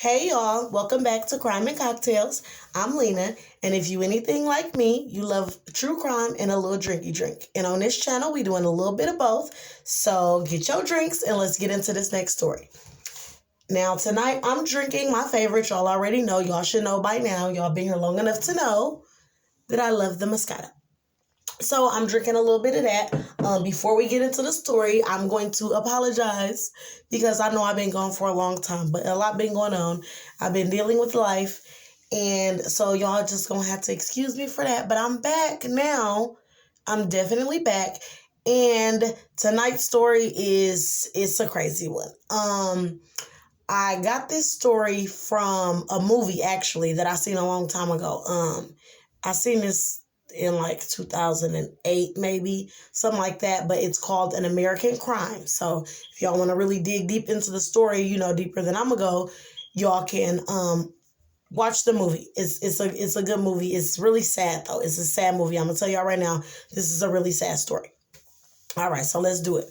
Hey y'all, welcome back to Crime and Cocktails. I'm Lena, and if you anything like me, you love true crime and a little drinky drink. And on this channel, we doing a little bit of both. So get your drinks and let's get into this next story. Now tonight, I'm drinking my favorite. Y'all already know. Y'all should know by now. Y'all been here long enough to know that I love the Moscato. So I'm drinking a little bit of that. Before we get into the story, I'm going to apologize because I know I've been gone for a long time, but a lot been going on. I've been dealing with life, and so y'all just gonna have to excuse me for that. But I'm back now. I'm definitely back, and tonight's story it's a crazy one. I got this story from a movie actually that I seen a long time ago. I seen this in like 2008, maybe something like that, but it's called An American Crime. So if y'all want to really dig deep into the story, deeper than I'm gonna go, y'all can watch the movie. It's a good movie. It's really sad though. It's a sad movie. I'm gonna tell y'all right now, this is a really sad story. All right, so let's do it.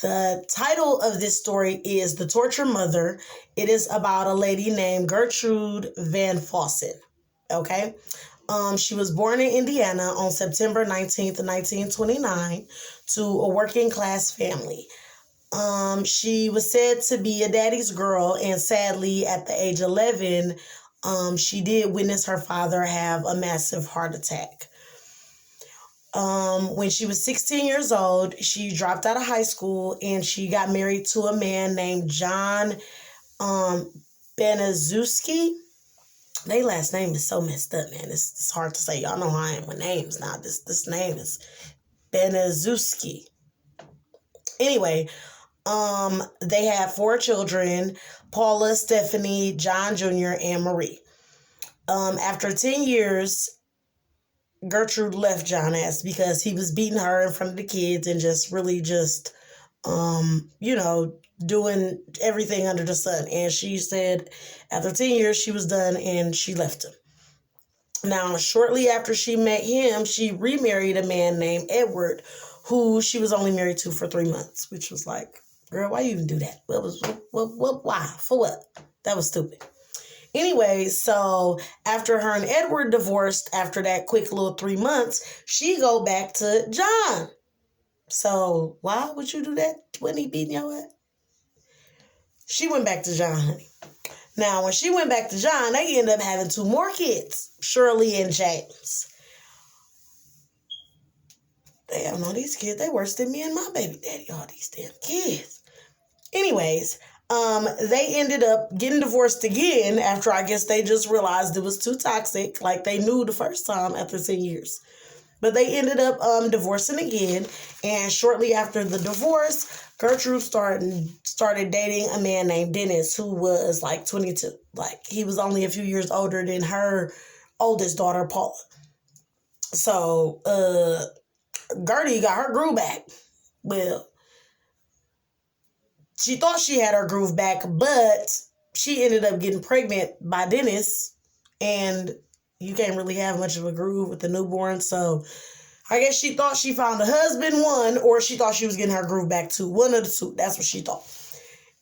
The title of this story is The Torture Mother. It is about a lady named Gertrude Baniszewski. Okay. She was born in Indiana on September 19th, 1929 to a working class family. She was said to be a daddy's girl, and sadly, at the age of 11, she did witness her father have a massive heart attack. When she was 16 years old, she dropped out of high school and she got married to a man named John Baniszewski. Their last name is so messed up, man. It's hard to say. Y'all know how I am with names now. This name is Baniszewski. Anyway, they had 4 children: Paula, Stephanie, John Jr., and Marie. After 10 years, Gertrude left John ass because he was beating her in front of the kids and just really doing everything under the sun. And she said after 10 years she was done and she left him. Now, shortly after she met him, she remarried a man named Edward, who she was only married to for 3 months, which was like, girl, why you even do that? Why? For what? That was stupid. Anyway, so after her and Edward divorced, after that quick little 3 months, she go back to John. So why would you do that when he beating your ass? She went back to John, honey. Now, when she went back to John, they ended up having 2 more kids, Shirley and James. Damn, no, these kids, they worse than me and my baby daddy, all these damn kids. Anyways, they ended up getting divorced again after I guess they just realized it was too toxic, like they knew the first time after 10 years. But they ended up divorcing again, and shortly after the divorce, Gertrude started dating a man named Dennis, who was like 22. Like, he was only a few years older than her oldest daughter, Paula. So, Gertie got her groove back. Well, she thought she had her groove back, but she ended up getting pregnant by Dennis, and you can't really have much of a groove with the newborn. So I guess she thought she found a husband, one, or she thought she was getting her groove back too. One of the two. That's what she thought.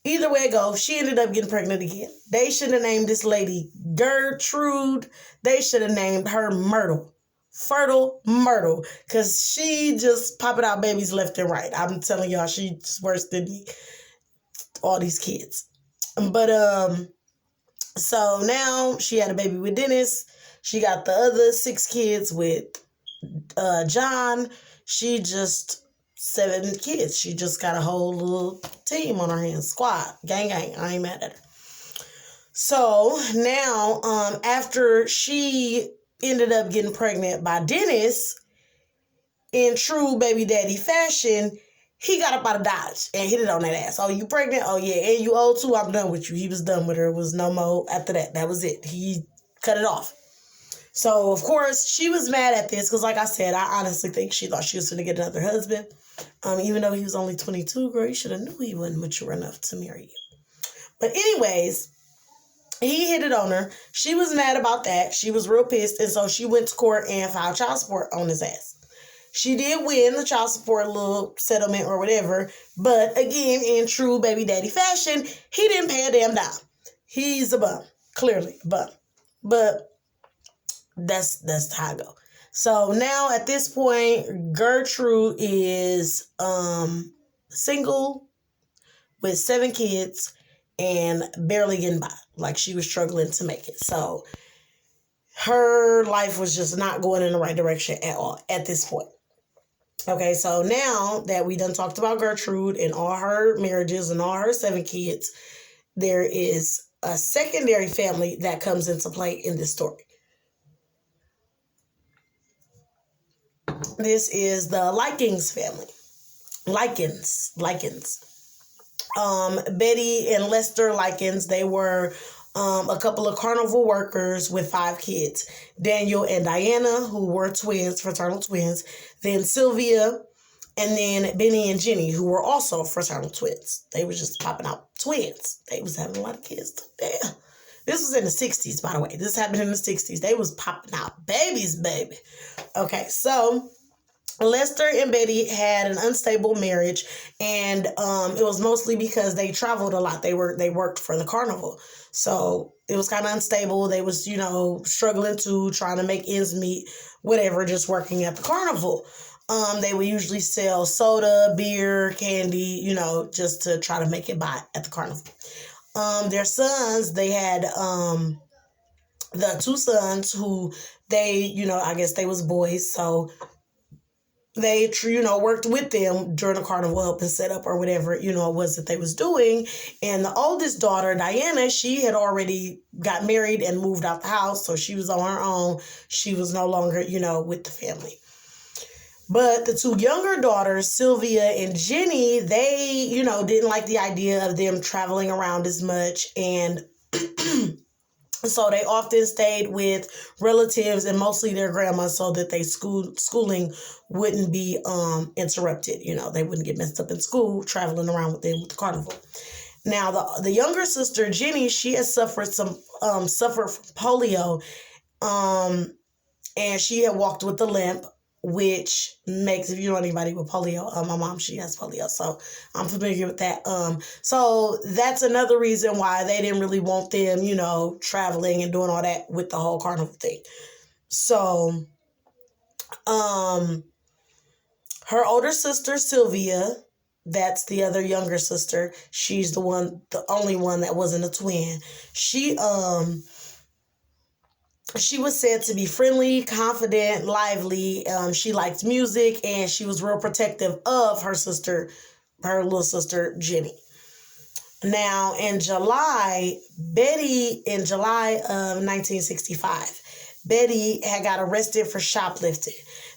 Either way it goes, she ended up getting pregnant again. They should have named this lady Gertrude. They should have named her Myrtle. Fertile Myrtle. Because she just popping out babies left and right. I'm telling y'all, she's worse than me. All these kids. But, so now she had a baby with Dennis. She got the other 6 kids with John. She just 7 kids. She just got a whole little team on her hands. Squad. Gang. I ain't mad at her. So now, after she ended up getting pregnant by Dennis, in true baby daddy fashion, he got up out of Dodge and hit it on that ass. Oh, you pregnant? Oh, yeah. And you old too? I'm done with you. He was done with her. It was no more after that. That was it. He cut it off. So, of course, she was mad at this because, like I said, I honestly think she thought she was going to get another husband. Even though he was only 22, girl, you should have knew he wasn't mature enough to marry you. But anyways, he hit it on her. She was mad about that. She was real pissed. And so she went to court and filed child support on his ass. She did win the child support little settlement or whatever. But again, in true baby daddy fashion, he didn't pay a damn dime. He's a bum. clearly, but that's how I go. So now at this point, Gertrude is single with 7 kids and barely getting by. Like, she was struggling to make it. So her life was just not going in the right direction at all at this point. Okay, so now that we done talked about Gertrude and all her marriages and all her 7 kids, there is a secondary family that comes into play in this story. This is the Likens family. Likens. Betty and Lester Likens, they were a couple of carnival workers with 5 kids. Daniel and Diana, who were twins, fraternal twins. Then Sylvia, and then Benny and Jenny, who were also fraternal twins. They were just popping out twins. They was having a lot of kids. Damn. This was in the 60s, by the way. This happened in the 60s. They was popping out babies, baby. Okay, so Lester and Betty had an unstable marriage, and it was mostly because they traveled a lot. They worked for the carnival, so it was kind of unstable. They was, struggling to trying to make ends meet, whatever, just working at the carnival. They would usually sell soda, beer, candy, just to try to make it by at the carnival. Their sons, they had the 2 sons who they, I guess they was boys, so they, worked with them during the carnival, helping set up or whatever, it was that they was doing. And the oldest daughter, Diana, she had already got married and moved out the house. So she was on her own. She was no longer, with the family. But the 2 younger daughters, Sylvia and Jenny, they, didn't like the idea of them traveling around as much. And so they often stayed with relatives and mostly their grandma so that they schooling wouldn't be interrupted. They wouldn't get messed up in school traveling around with them with the carnival. Now, the younger sister, Jenny, she has suffered from polio, and she had walked with a limp, which makes, if you know anybody with polio, my mom, she has polio, so I'm familiar with that. So that's another reason why they didn't really want them, traveling and doing all that with the whole carnival thing. So, her older sister, Sylvia, that's the other younger sister. She's the only one that wasn't a twin. She was said to be friendly, confident, lively. She liked music, and she was real protective of her little sister, Jenny. Now, in July of 1965, Betty had got arrested for shoplifting.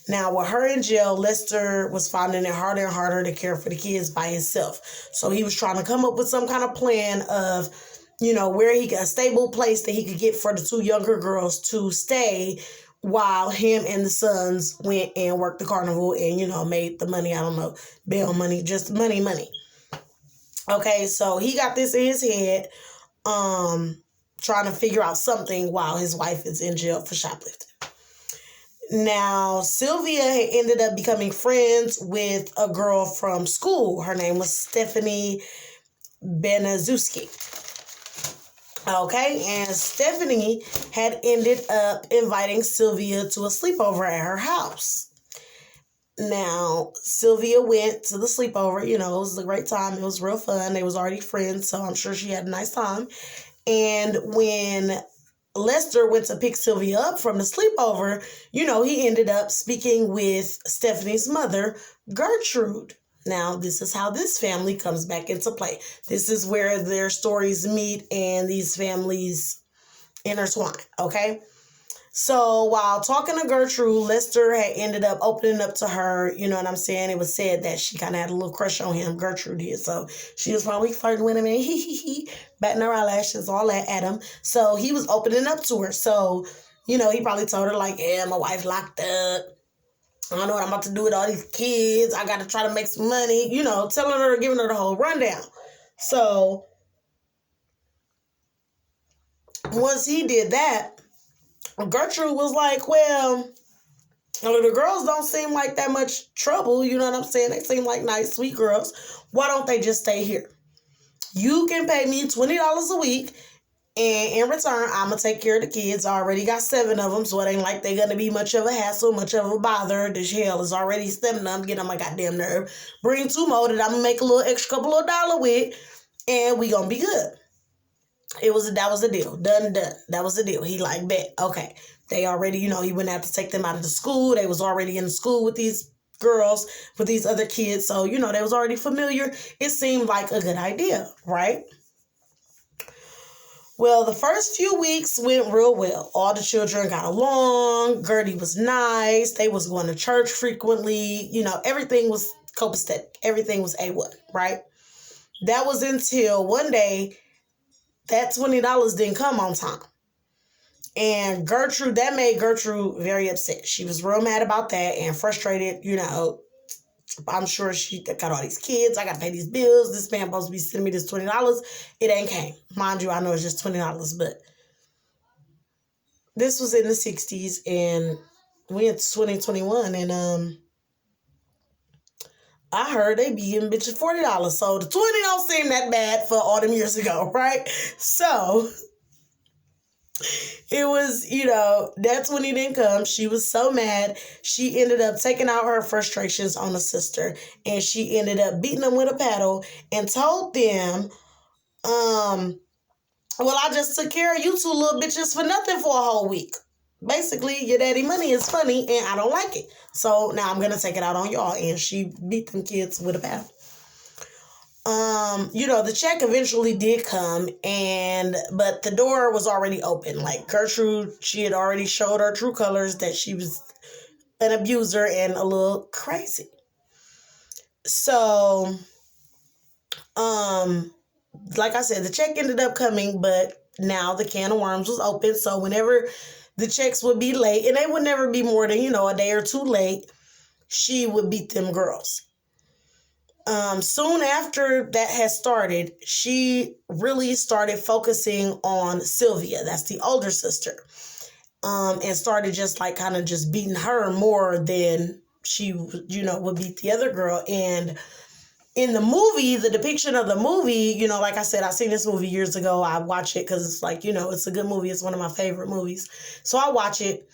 Now, with her in jail, Lester was finding it harder and harder to care for the kids by himself. So he was trying to come up with some kind of plan of, where he got a stable place that he could get for the 2 younger girls to stay while him and the sons went and worked the carnival and, made the money. I don't know, bail money, just money. Okay, so he got this in his head, trying to figure out something while his wife is in jail for shoplifting. Now, Sylvia had ended up becoming friends with a girl from school. Her name was Stephanie Baniszewski. Okay, and Stephanie had ended up inviting Sylvia to a sleepover at her house. Now, Sylvia went to the sleepover. It was a great time. It was real fun. They was already friends, so I'm sure she had a nice time. And when Lester went to pick Sylvia up from the sleepover, he ended up speaking with Stephanie's mother, Gertrude. Now, this is how this family comes back into play. This is where their stories meet and these families intertwine, okay? So while talking to Gertrude, Lester had ended up opening up to her, you know what I'm saying? It was said that she kind of had a little crush on him, Gertrude did. So she was probably flirting with him and batting her eyelashes, all that at him. So he was opening up to her. So, he probably told her like, yeah, my wife locked up. I don't know what I'm about to do with all these kids. I got to try to make some money, telling her, giving her the whole rundown. So once he did that, Gertrude was like, well, the girls don't seem like that much trouble. You know what I'm saying? They seem like nice, sweet girls. Why don't they just stay here? You can pay me $20 a week And in return, I'm going to take care of the kids. I already got 7 of them, so it ain't like they're going to be much of a hassle, much of a bother. The hell is already 7 of them. Get on my goddamn nerve. Bring 2 more that I'm going to make a little extra couple of dollars with, and we going to be good. That was the deal. Done. That was the deal. He like, bet. Okay. They already, he wouldn't have to take them out of the school. They was already in the school with these girls, with these other kids. So, they was already familiar. It seemed like a good idea, right? Well, the first few weeks went real well. All the children got along. Gertie was nice. They was going to church frequently. Everything was copacetic. Everything was A1, right? That was until one day that $20 didn't come on time. And that made Gertrude very upset. She was real mad about that and frustrated, I'm sure she got all these kids. I got to pay these bills. This man supposed to be sending me this $20. It ain't came. Mind you, I know it's just $20, but this was in the 60s and we in 2021 and I heard they be giving bitches $40. So the 20 don't seem that bad for all them years ago, right? So it was, that's when he didn't come. She was so mad. She ended up taking out her frustrations on the sister. And she ended up beating them with a paddle and told them, well, I just took care of you 2 little bitches for nothing for a whole week. Basically, your daddy money is funny and I don't like it. So now I'm going to take it out on y'all. And she beat them kids with a paddle. The check eventually did come but the door was already open. Like Gertrude, she had already showed her true colors that she was an abuser and a little crazy. So, like I said, the check ended up coming, but now the can of worms was open. So whenever the checks would be late, and they would never be more than, a day or 2 late, she would beat them girls. Soon after that had started, she really started focusing on Sylvia. That's the older sister. And started just like kind of just beating her more than she, would beat the other girl. And in the movie, the depiction of the movie, like I said, I seen this movie years ago. I watch it because it's like, it's a good movie. It's one of my favorite movies. So I watch it.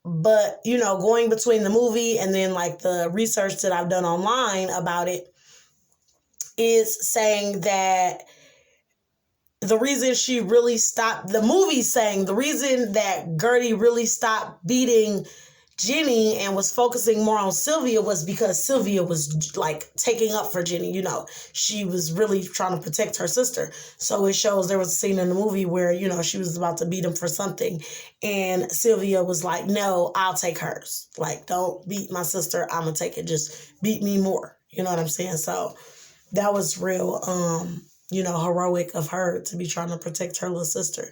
But, going between the movie and then like the research that I've done online about it is saying that the reason she really stopped, the movie's saying the reason that Gertie really stopped beating Jenny and was focusing more on Sylvia was because Sylvia was like taking up for Jenny. She was really trying to protect her sister. So it shows there was a scene in the movie where, she was about to beat him for something. And Sylvia was like, no, I'll take hers. Like, don't beat my sister. I'm going to take it. Just beat me more. You know what I'm saying? So that was real, heroic of her to be trying to protect her little sister.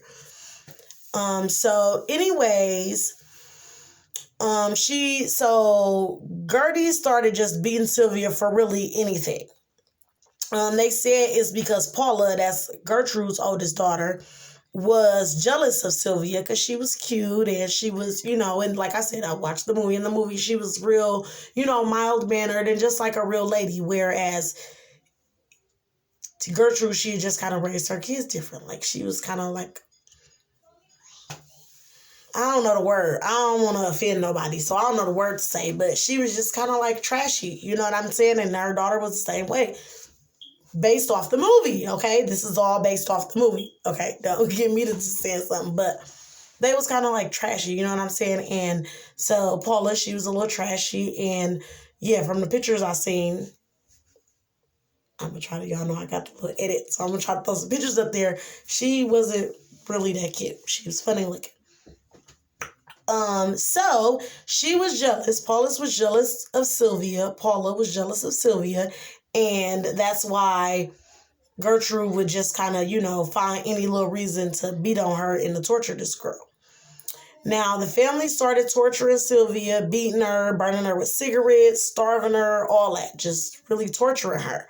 So anyways, Gertie started just beating Sylvia for really anything. They said it's because Paula, that's Gertrude's oldest daughter, was jealous of Sylvia because she was cute and she was, and like I said, I watched the movie. In the movie, she was real, mild-mannered and just like a real lady, whereas Gertrude, she just kind of raised her kids different. Like, she was kind of like, I don't know the word. I don't want to offend nobody, so I don't know the word to say, but she was just kind of like trashy, you know what I'm saying? And her daughter was the same way. Based off the movie, okay? This is all based off the movie, okay? Don't get me to just saying something, but they was kind of like trashy, you know what I'm saying? And so Paula, she was a little trashy, and yeah, from the pictures I seen, I'm going to try to, y'all know I got the little edit, so I'm going to try to throw some pictures up there. She wasn't really that cute. She was funny looking. So she was jealous. Paula was jealous of Sylvia. And that's why Gertrude would just kind of, find any little reason to beat on her and to torture this girl. Now, the family started torturing Sylvia, beating her, burning her with cigarettes, starving her, all that, just really torturing her.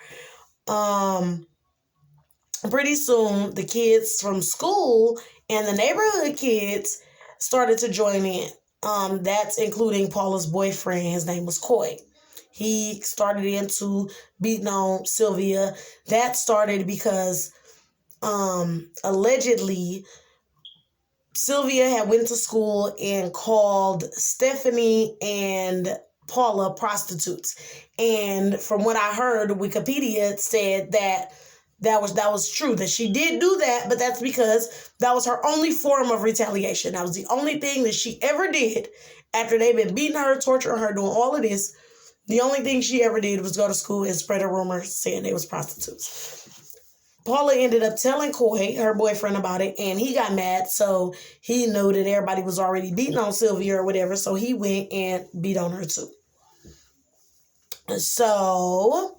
Pretty soon, the kids from school and the neighborhood kids started to join in. That's including Paula's boyfriend. His name was Coy. He started into beating on Sylvia. That started because allegedly Sylvia had went to school and called Stephanie and Paula prostitutes. And from what I heard, Wikipedia said that that was true, that she did do that, but that's because that was her only form of retaliation. That was the only thing that she ever did after they'd been beating her, torturing her, doing all of this. The only thing she ever did was go to school and spread a rumor saying they was prostitutes. Paula ended up telling Coy, her boyfriend, about it, and he got mad, so he knew that everybody was already beating on Sylvia or whatever, so he went and beat on her too. So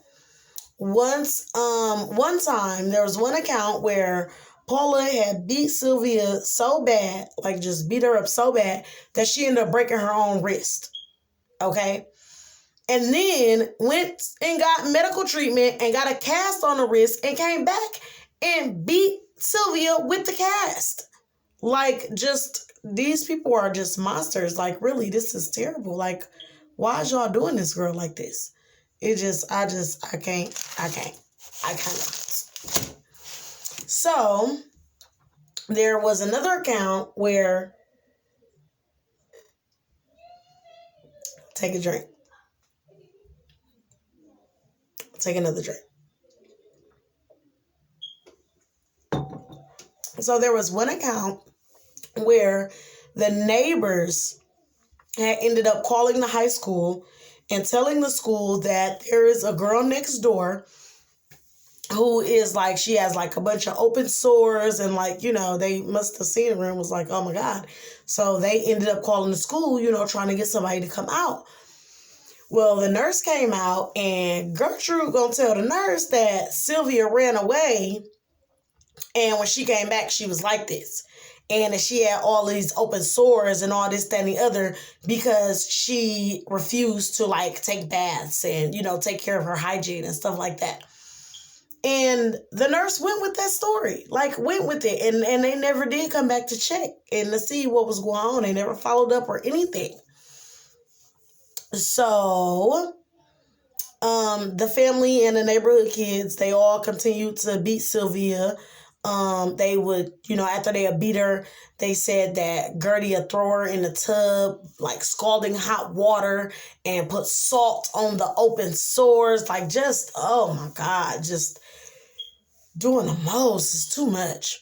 one time there was one account where Paula had beat Sylvia so bad, like just beat her up so bad, that she ended up breaking her own wrist. Okay? And then went and got medical treatment and got a cast on the wrist and came back and beat Sylvia with the cast. Like, just, these people are just monsters. Like, really, this is terrible. Like, why is y'all doing this girl like this? I can't. So, there was another account where, take a drink. Take another drink. So there was one account where the neighbors had ended up calling the high school and telling the school that there is a girl next door who is like, she has like a bunch of open sores, and like, they must have seen her and was like, oh my God. So they ended up calling the school, trying to get somebody to come out. Well, the nurse came out, and Gertrude gonna tell the nurse that Sylvia ran away, and when she came back, she was like this. And that she had all these open sores and all this, that, and the other, because she refused to, like, take baths and, take care of her hygiene and stuff like that. And the nurse went with that story, went with it. And they never did come back to check and to see what was going on. They never followed up or anything. So, the family and the neighborhood kids, they all continued to beat Sylvia. They would, after they had beat her, they said that Gertie would throw her in the tub, like scalding hot water, and put salt on the open sores. Like, just, oh my God, just doing the most. Is too much.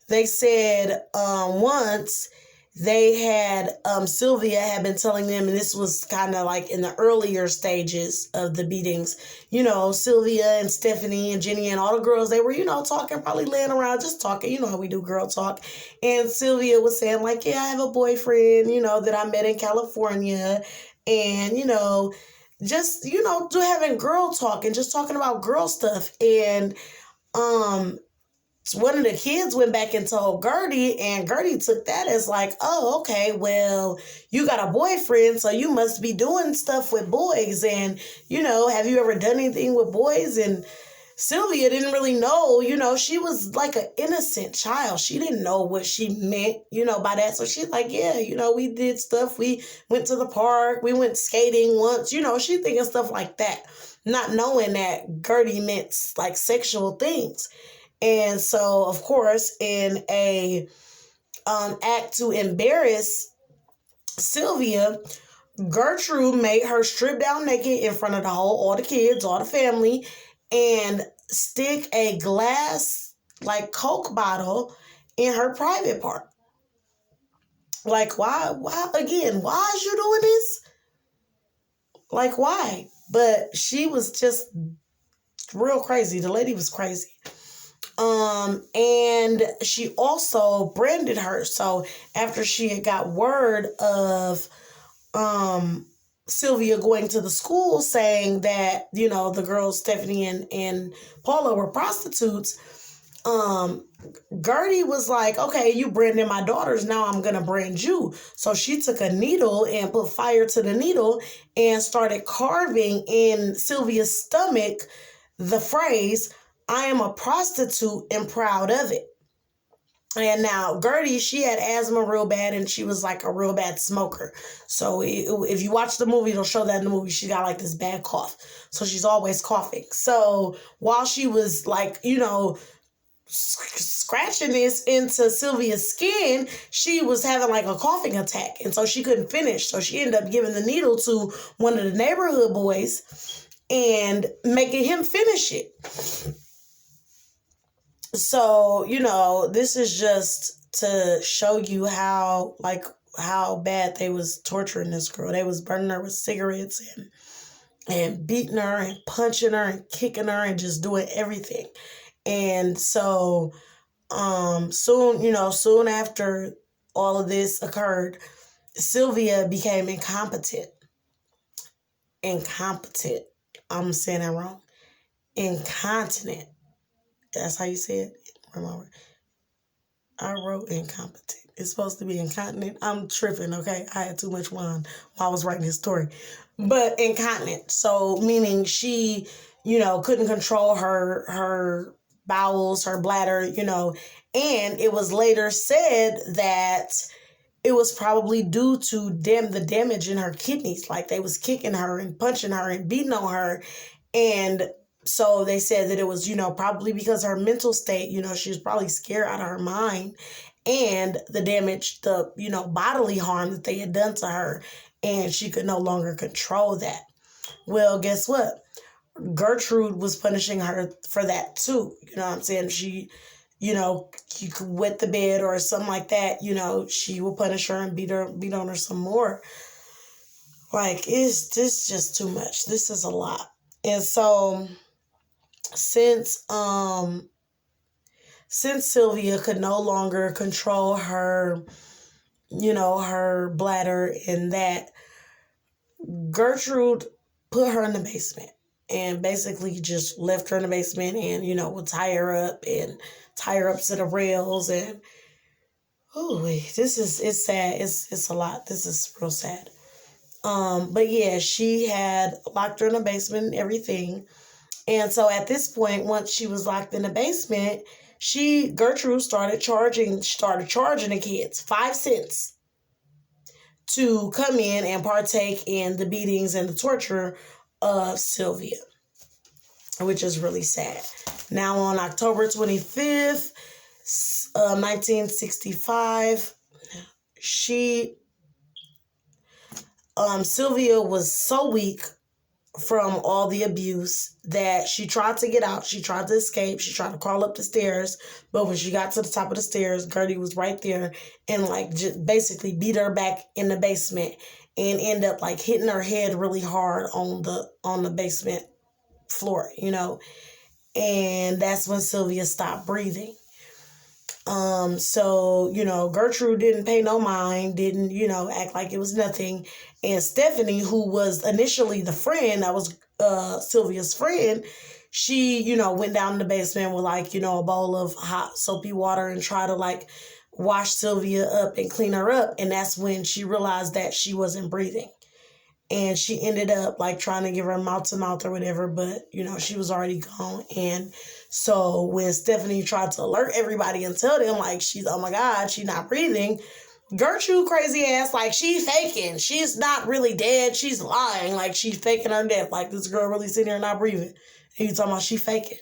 They said, once they had, Sylvia had been telling them, and this was kind of like in the earlier stages of the beatings, Sylvia and Stephanie and Jenny and all the girls, they were, talking, probably laying around, just talking, how we do girl talk. And Sylvia was saying like, yeah, I have a boyfriend, that I met in California. And, just, having girl talk and just talking about girl stuff. And, one of the kids went back and told Gertie, and Gertie took that as like, oh, okay, well, you got a boyfriend, so you must be doing stuff with boys. And, have you ever done anything with boys? And Sylvia didn't really know, she was like an innocent child. She didn't know what she meant, by that. So she's like, yeah, we did stuff. We went to the park. We went skating once, she thinking stuff like that, not knowing that Gertie meant like sexual things. And so, of course, in a act to embarrass Sylvia, Gertrude made her strip down naked in front of all the kids, all the family, and stick a glass, like, Coke bottle in her private part. Like, why again, why is you doing this? Like, why? But she was just real crazy. The lady was crazy. And she also branded her. So after she had got word of, Sylvia going to the school saying that, the girls, Stephanie and Paula, were prostitutes, Gertie was like, okay, you branded my daughters, now I'm going to brand you. So she took a needle and put fire to the needle and started carving in Sylvia's stomach the phrase, I am a prostitute and proud of it. And now Gertie, she had asthma real bad, and she was like a real bad smoker. So if you watch the movie, it'll show that in the movie she got like this bad cough. So she's always coughing. So while she was like, scratching this into Sylvia's skin, she was having like a coughing attack, and so she couldn't finish. So she ended up giving the needle to one of the neighborhood boys and making him finish it. So, this is just to show you how bad they was torturing this girl. They was burning her with cigarettes and beating her and punching her and kicking her and just doing everything. And so, soon after all of this occurred, Sylvia became incompetent. I'm saying that wrong. Incontinent. That's how you say it? Remember, I wrote incompetent. It's supposed to be incontinent. I'm tripping, okay? I had too much wine while I was writing this story. But incontinent. So, meaning she, couldn't control her bowels, her bladder, and it was later said that it was probably due to the damage in her kidneys. Like they was kicking her and punching her and beating on her. And so they said that it was, probably because her mental state, she was probably scared out of her mind, and the damage, the, bodily harm that they had done to her, and she could no longer control that. Well, guess what? Gertrude was punishing her for that too. You know what I'm saying? She, you could wet the bed or something like that, she will punish her and beat on her some more. Like, is this just too much? This is a lot. And so since Sylvia could no longer control her, her bladder and that, Gertrude put her in the basement and basically just left her in the basement and, would tie her up to the rails. And, it's sad. It's a lot. This is real sad. But yeah, she had locked her in the basement and everything. And so at this point, once she was locked in the basement, Gertrude started charging the kids 5 cents to come in and partake in the beatings and the torture of Sylvia, which is really sad. Now on October 25th, 1965, Sylvia was so weak from all the abuse that she tried to get out. She tried to escape. She tried to crawl up the stairs. But when she got to the top of the stairs, Gertie was right there and just basically beat her back in the basement and end up hitting her head really hard on the basement floor, and that's when Sylvia stopped breathing. So, Gertrude didn't pay no mind, didn't, act like it was nothing. And Stephanie, who was initially the friend, that was Sylvia's friend, she, went down in the basement with a bowl of hot soapy water and try to wash Sylvia up and clean her up. And that's when she realized that she wasn't breathing. And she ended up trying to give her mouth to mouth or whatever, but she was already gone. And so when Stephanie tried to alert everybody and tell them oh my God, she's not breathing, Gertrude crazy ass, she's faking. She's not really dead. She's lying. She's faking her death. This girl really sitting here not breathing. And you talking about she faking.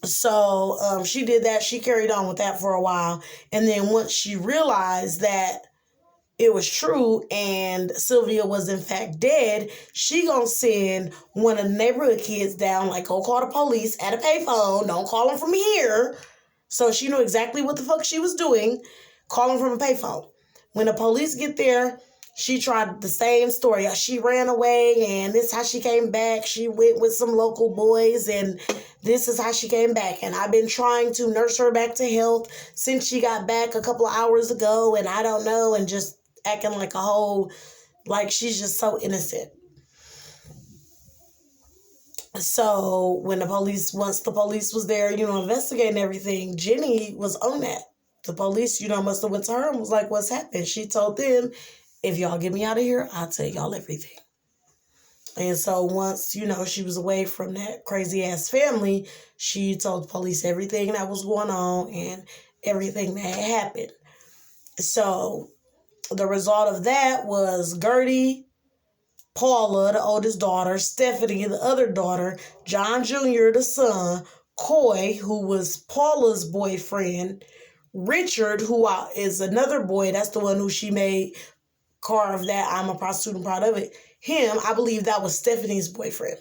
So she did that. She carried on with that for a while. And then once she realized that it was true and Sylvia was in fact dead, she gonna send one of the neighborhood kids down, go call the police at a payphone. Don't call them from here. So she knew exactly what the fuck she was doing, calling from a payphone. When the police get there, she tried the same story. She ran away and this is how she came back. She went with some local boys and this is how she came back. And I've been trying to nurse her back to health since she got back a couple of hours ago, and I don't know, and just acting like a whole, she's just so innocent. So once the police was there, investigating everything, Jenny was on that. The police, must have went to her and was like, what's happened? She told them, if y'all get me out of here, I'll tell y'all everything. And so once, she was away from that crazy ass family, she told the police everything that was going on, and everything that had happened. So the result of that was Gertie, Paula, the oldest daughter, Stephanie, the other daughter, John Jr., the son, Coy, who was Paula's boyfriend, Richard, who is another boy, that's the one who she made carve that I'm a prostitute and proud of it. Him, I believe that was Stephanie's boyfriend.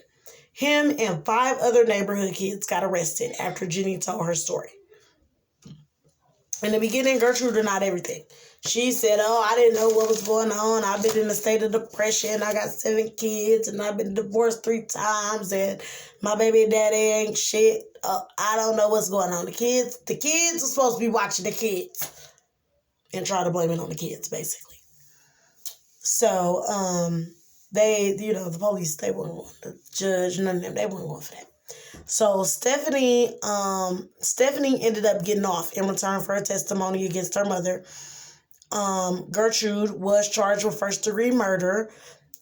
Him and 5 other neighborhood kids got arrested after Jenny told her story. In the beginning, Gertrude denied everything. She said, oh, I didn't know what was going on. I've been in a state of depression. I got 7 kids, and I've been divorced 3 times, and my baby daddy ain't shit. I don't know what's going on. The kids are supposed to be watching the kids and try to blame it on the kids, basically. So, the police, they weren't going, the judge, none of them, they weren't going for that. So Stephanie ended up getting off in return for her testimony against her mother. Gertrude was charged with first-degree murder,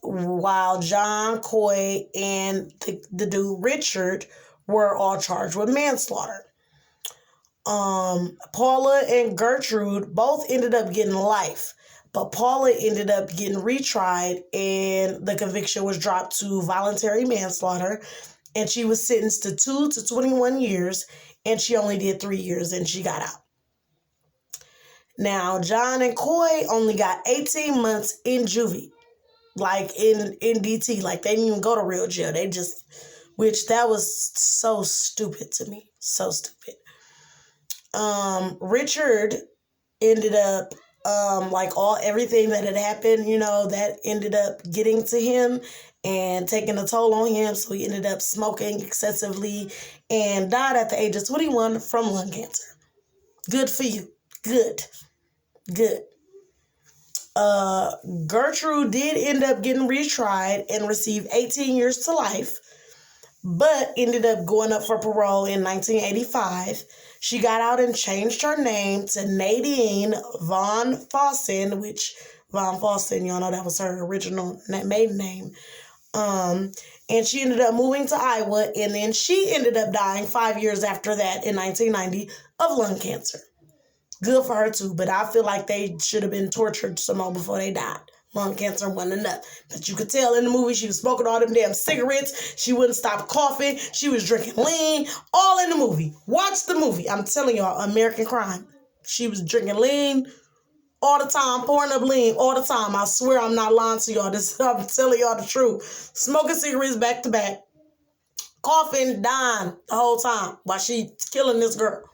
while John, Coy, and the dude Richard were all charged with manslaughter. Paula and Gertrude both ended up getting life, but Paula ended up getting retried, and the conviction was dropped to voluntary manslaughter, and she was sentenced to 2 to 21 years, and she only did 3 years, and she got out. Now, John and Coy only got 18 months in juvie, like in DT. Like, they didn't even go to real jail. They just, which that was so stupid to me. So stupid. Richard ended up, everything that had happened, that ended up getting to him and taking a toll on him. So he ended up smoking excessively and died at the age of 21 from lung cancer. Good for you. Good. Gertrude did end up getting retried and received 18 years to life, but ended up going up for parole in 1985. She got out and changed her name to Nadine Von Fossen, which Von Fossen, y'all know that was her original maiden name. And she ended up moving to Iowa, and then she ended up dying 5 years after that in 1990 of lung cancer. Good for her too, but I feel like they should have been tortured some more before they died. Lung cancer wasn't enough. But you could tell in the movie she was smoking all them damn cigarettes. She wouldn't stop coughing. She was drinking lean. All in the movie. Watch the movie. I'm telling y'all, American Crime. She was drinking lean all the time, pouring up lean all the time. I swear I'm not lying to y'all. I'm telling y'all the truth. Smoking cigarettes back to back. Coughing, dying the whole time while she killing this girl.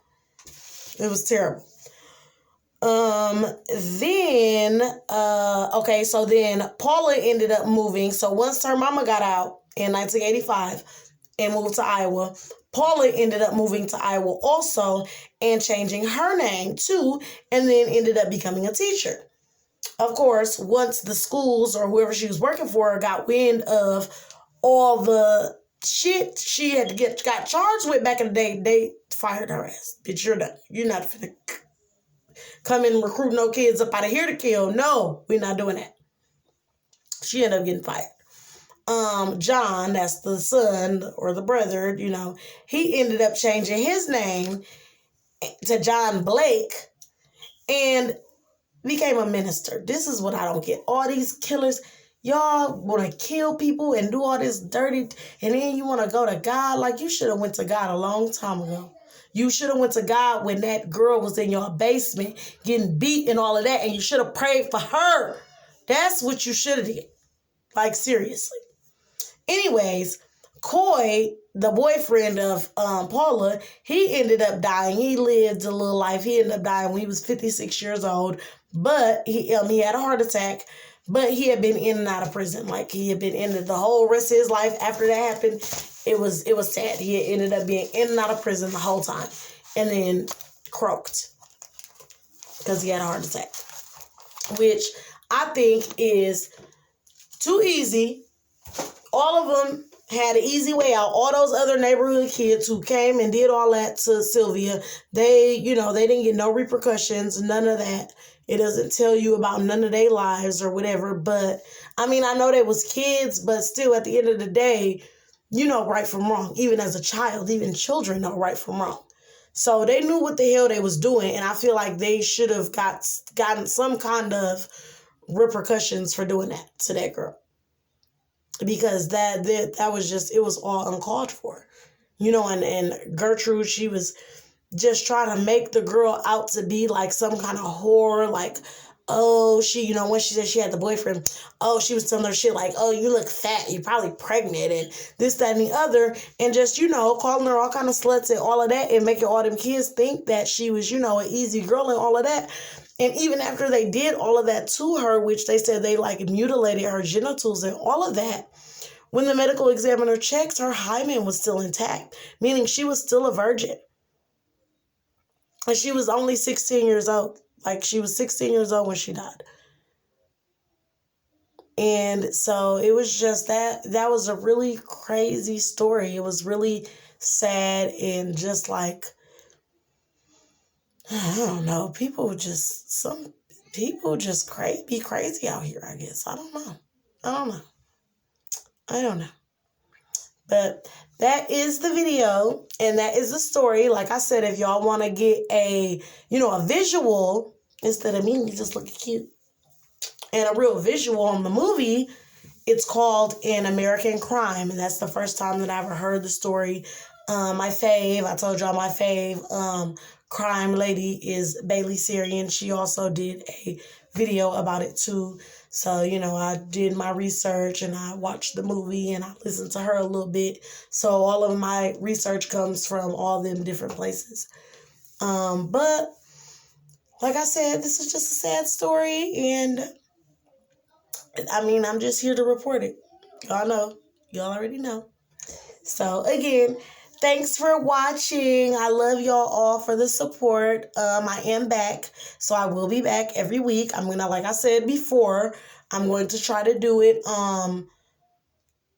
It was terrible. So then Paula ended up moving. So once her mama got out in 1985 and moved to Iowa, Paula ended up moving to Iowa also and changing her name too, and then ended up becoming a teacher. Of course, once the schools or whoever she was working for got wind of all the shit she had got charged with back in the day, they fired her ass. Bitch, you're done. You're not finna come and recruit no kids up out of here to kill. No, we're not doing that. She ended up getting fired. John, that's the son or the brother, he ended up changing his name to John Blake and became a minister. This is what I don't get. All these killers, y'all want to kill people and do all this dirty, and then you want to go to God. Like, you should have went to God a long time ago. You should have went to God when that girl was in your basement getting beat and all of that, and you should have prayed for her. That's what you should have did. Like, seriously. Anyways, Coy, the boyfriend of Paula, he ended up dying. He lived a little life. He ended up dying when he was 56 years old, but he had a heart attack, but he had been in and out of prison. Like, he had been in the whole rest of his life after that happened. It was sad. He had ended up being in and out of prison the whole time and then croaked because he had a heart attack, which I think is too easy. All of them had an easy way out. All those other neighborhood kids who came and did all that to Sylvia, they didn't get no repercussions, none of that. It doesn't tell you about none of their lives or whatever. But, I know they was kids, but still at the end of the day, you know right from wrong. Even as a child, even children know right from wrong. So they knew what the hell they was doing, and I feel like they should have gotten some kind of repercussions for doing that to that girl. Because that was just, it was all uncalled for. You know, and Gertrude, she was just trying to make the girl out to be like some kind of whore, like, oh, she, you know, when she said she had the boyfriend, oh, she was telling her shit like, oh, you look fat, you're probably pregnant, and this, that, and the other, and just, you know, calling her all kind of sluts and all of that, and making all them kids think that she was, you know, an easy girl and all of that. And even after they did all of that to her, which they said they like mutilated her genitals and all of that, when the medical examiner checked, her hymen was still intact, meaning she was still a virgin. And she was only 16 years old. Like, she was 16 years old when she died. And so it was just that was a really crazy story. It was really sad, and just like, I don't know, some people just be crazy out here, I guess. I don't know. But that is the video, and that is the story. Like I said, if y'all want to get a visual, instead of me just looking cute, and a real visual on the movie, it's called An American Crime, and that's the first time that I ever heard the story. My fave, I told y'all my fave crime lady is Bailey Sarian. She also did a video about it too. So, you know, I did my research, and I watched the movie, and I listened to her a little bit. So all of my research comes from all them different places. But like I said, this is just a sad story, and I mean, I'm just here to report it. Y'all already know. So again, thanks for watching. I love y'all all for the support. I am back, so I will be back every week. I'm gonna, like I said before, I'm going to try to do it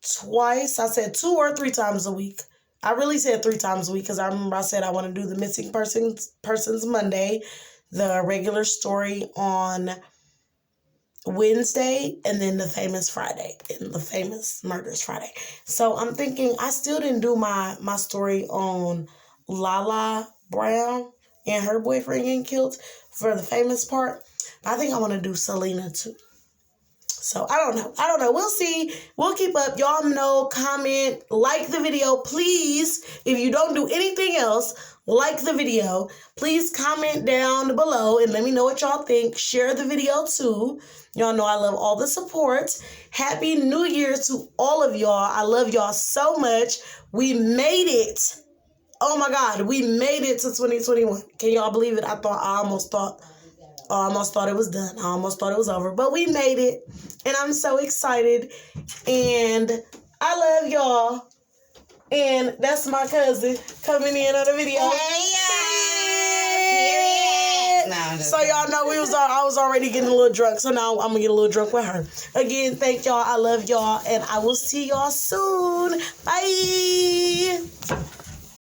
twice. I said 2 or 3 times a week. I really said 3 times a week because I remember I said I want to do the missing persons Monday, the regular story on Wednesday, and then the famous Friday, and the famous murders Friday. So I'm thinking, I still didn't do my story on Lala Brown and her boyfriend getting killed for the famous part. I think I want to do Selena too. So I don't know. We'll see. We'll keep up. Y'all know, comment, like the video, please. If you don't do anything else, like the video. Please comment down below and let me know what y'all think. Share the video too. Y'all know I love all the support. Happy New Year to all of y'all. I love y'all so much. We made it. Oh my God, we made it to 2021. Can y'all believe it? I almost thought it was done. I almost thought it was over, but we made it, and I'm so excited, and I love y'all. And that's my cousin coming in on the video. So y'all know I was already getting a little drunk, so now I'm gonna get a little drunk with her. Again, thank y'all. I love y'all, and I will see y'all soon. Bye.